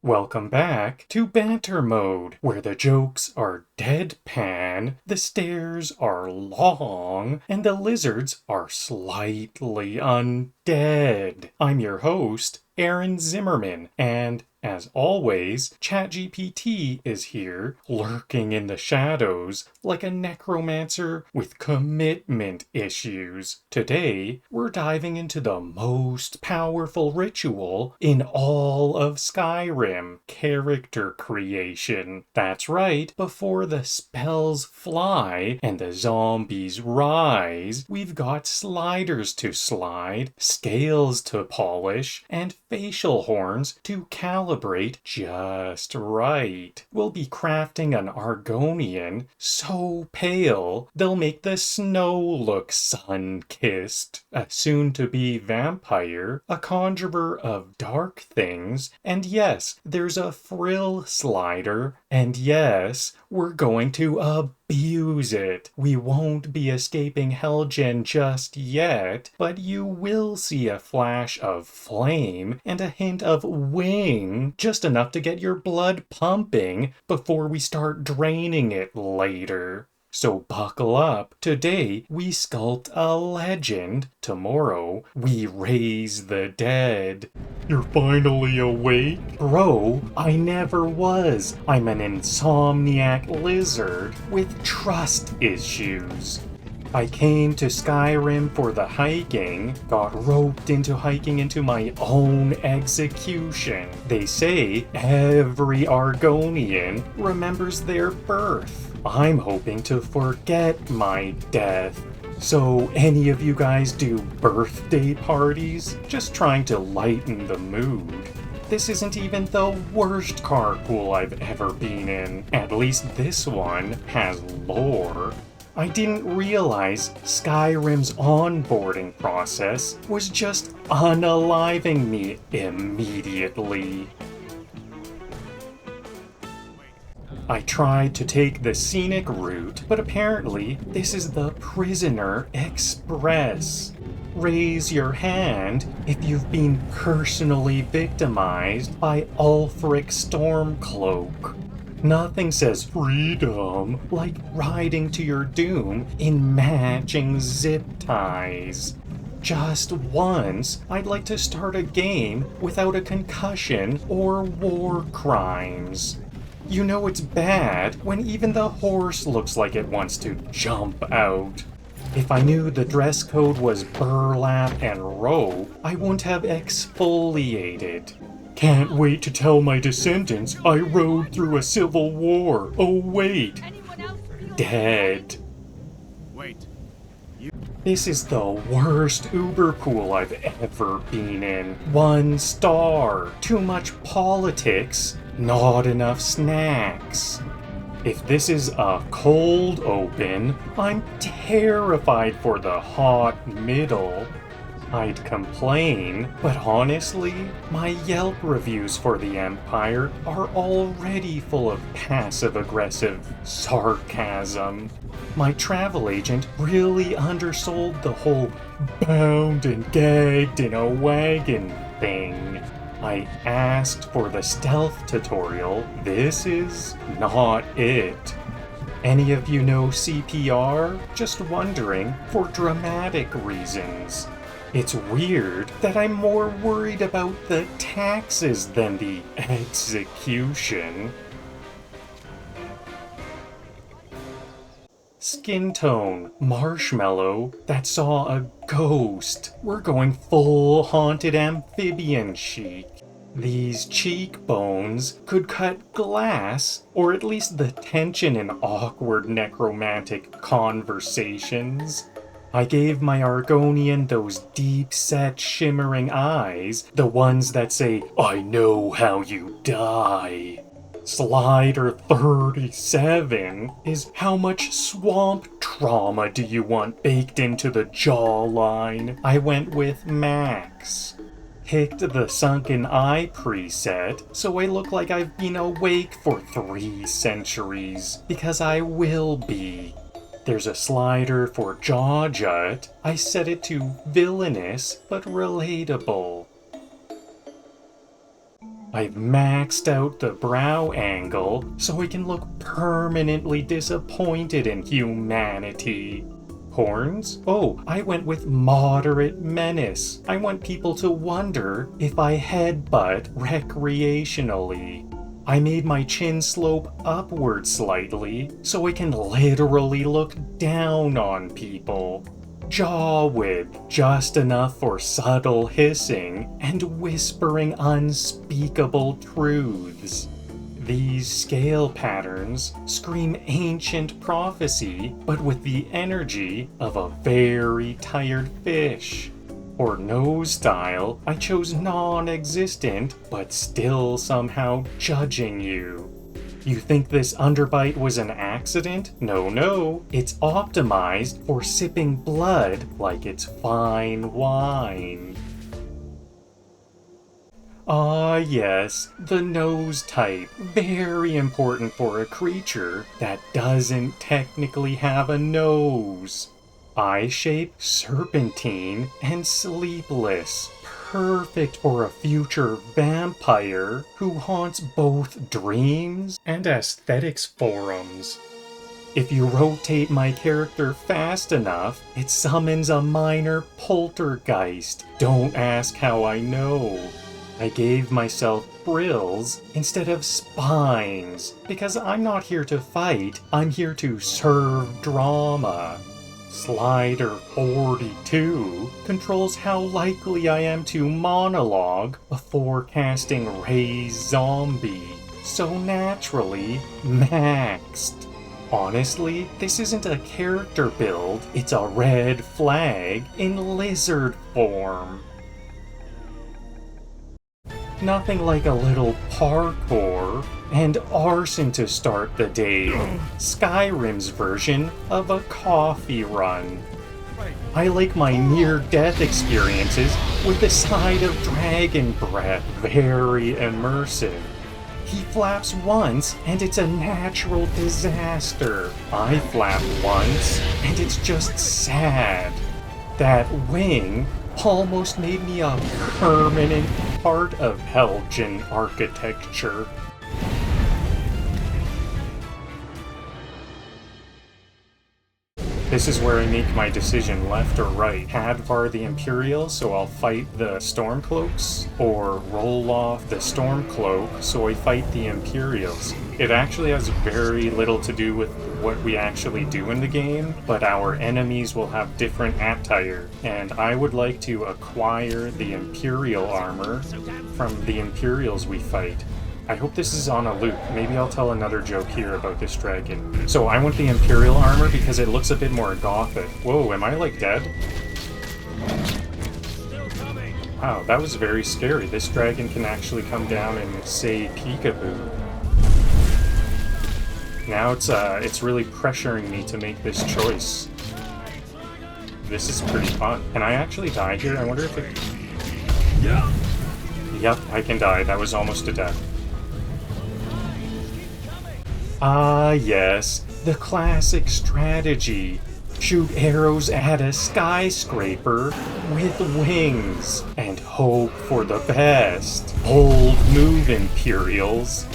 Welcome back to Banter Mode, where the jokes are deadpan, the stares are long, and the lizards are slightly undead. I'm your host, Aaron Zimmerman, and as always, ChatGPT is here, lurking in the shadows like a necromancer with commitment issues. Today, we're diving into the most powerful ritual in all of Skyrim, character creation. That's right, before the spells fly and the zombies rise, we've got sliders to slide, scales to polish, and facial horns to calibrate just right. We'll be crafting an Argonian so pale they'll make the snow look sun-kissed, a soon-to-be vampire, a conjurer of dark things, and yes, there's a frill slider, and yes, we're going to abuse it. We won't be escaping Helgen just yet, but you will see a flash of flame and a hint of wing, just enough to get your blood pumping before we start draining it later. So buckle up. Today we sculpt a legend. Tomorrow we raise the dead. You're finally awake? Bro, I never was. I'm an insomniac lizard with trust issues. I came to Skyrim for the hiking, got roped into hiking into my own execution. They say every Argonian remembers their birth. I'm hoping to forget my death. So, any of you guys do birthday parties? Just trying to lighten the mood. This isn't even the worst carpool I've ever been in. At least this one has lore. I didn't realize Skyrim's onboarding process was just unaliving me immediately. I tried to take the scenic route, but apparently this is the Prisoner Express. Raise your hand if you've been personally victimized by Ulfric Stormcloak. Nothing says freedom like riding to your doom in matching zip ties. Just once, I'd like to start a game without a concussion or war crimes. You know it's bad when even the horse looks like it wants to jump out. If I knew the dress code was burlap and rope, I wouldn't have exfoliated. Can't wait to tell my descendants I rode through a civil war. Oh wait, dead. This is the worst Uber pool I've ever been in. 1 star. Too much politics, not enough snacks. If this is a cold open, I'm terrified for the hot middle. I'd complain, but honestly, my Yelp reviews for the Empire are already full of passive-aggressive sarcasm. My travel agent really undersold the whole bound and gagged in a wagon thing. I asked for the stealth tutorial. This is not it. Any of you know CPR? Just wondering, for dramatic reasons. It's weird that I'm more worried about the taxes than the execution. Skin tone, marshmallow, that saw a ghost. We're going full haunted amphibian chic. These cheekbones could cut glass, or at least the tension in awkward necromantic conversations. I gave my Argonian those deep-set shimmering eyes, the ones that say, "I know how you die." Slider 37 is how much swamp trauma do you want baked into the jawline? I went with max. Picked the sunken eye preset, so I look like I've been awake for 3 centuries, because I will be. There's a slider for jaw jut. I set it to villainous but relatable. I've maxed out the brow angle so I can look permanently disappointed in humanity. Horns? Oh, I went with moderate menace. I want people to wonder if I headbutt recreationally. I made my chin slope upward slightly so I can literally look down on people. Jaw width just enough for subtle hissing and whispering unspeakable truths. These scale patterns scream ancient prophecy, but with the energy of a very tired fish. For nose style, I chose non-existent, but still somehow judging you. You think this underbite was an accident? No, it's optimized for sipping blood like it's fine wine. Ah yes, the nose type, very important for a creature that doesn't technically have a nose. Eye shape, serpentine, and sleepless. Perfect for a future vampire who haunts both dreams and aesthetics forums. If you rotate my character fast enough, it summons a minor poltergeist. Don't ask how I know. I gave myself frills instead of spines, because I'm not here to fight, I'm here to serve drama. Slider 42 controls how likely I am to monologue before casting Raise Zombie, so naturally maxed. Honestly, this isn't a character build, it's a red flag in lizard form. Nothing like a little parkour and arson to start the day. Skyrim's version of a coffee run. I like my near-death experiences with the side of dragon breath, very immersive. He flaps once and it's a natural disaster. I flap once and it's just sad. That wing almost made me a permanent part of Helgen architecture. This is where I make my decision, left or right. Hadvar the Imperial, so I'll fight the Stormcloaks, or roll off the Stormcloak, so I fight the Imperials. It actually has very little to do with what we actually do in the game, but our enemies will have different attire, and I would like to acquire the Imperial armor from the Imperials we fight. I hope this is on a loop. Maybe I'll tell another joke here about this dragon. So I want the Imperial armor because it looks a bit more gothic. Whoa, am I like dead? Wow, that was very scary. This dragon can actually come down and say peekaboo. Now it's really pressuring me to make this choice. This is pretty fun. Can I actually die here? I wonder if it... Yep, I can die. That was almost a death. Ah yes, the classic strategy. Shoot arrows at a skyscraper with wings and hope for the best. Bold move, Imperials.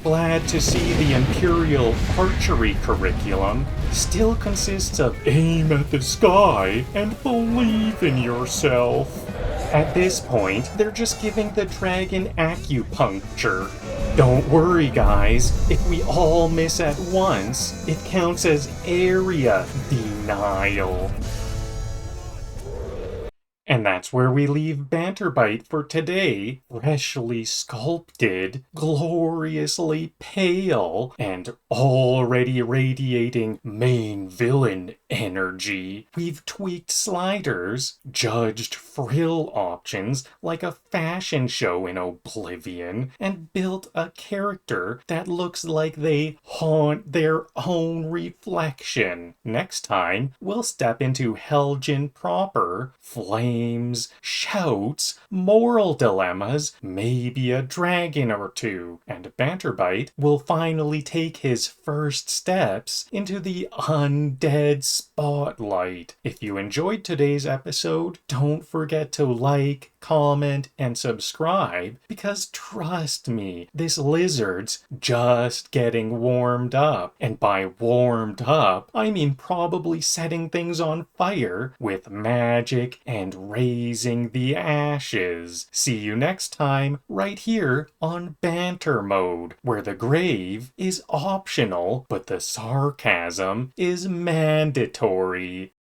Glad to see the Imperial archery curriculum still consists of aim at the sky and believe in yourself. At this point, they're just giving the dragon acupuncture. Don't worry, guys. If we all miss at once, it counts as area denial. And that's where we leave BanterBite for today. Freshly sculpted, gloriously pale, and already radiating main villain energy. We've tweaked sliders, judged frill options like a fashion show in Oblivion, and built a character that looks like they haunt their own reflection. Next time, we'll step into Helgen proper, flames, shouts, moral dilemmas, maybe a dragon or two, and BanterBite will finally take his first steps into the undead spotlight. If you enjoyed today's episode, don't forget to like, comment, and subscribe, because trust me, this lizard's just getting warmed up. And by warmed up, I mean probably setting things on fire with magic and raising the ashes. See you next time, right here on Banter Mode, where the grave is optional, but the sarcasm is mandatory.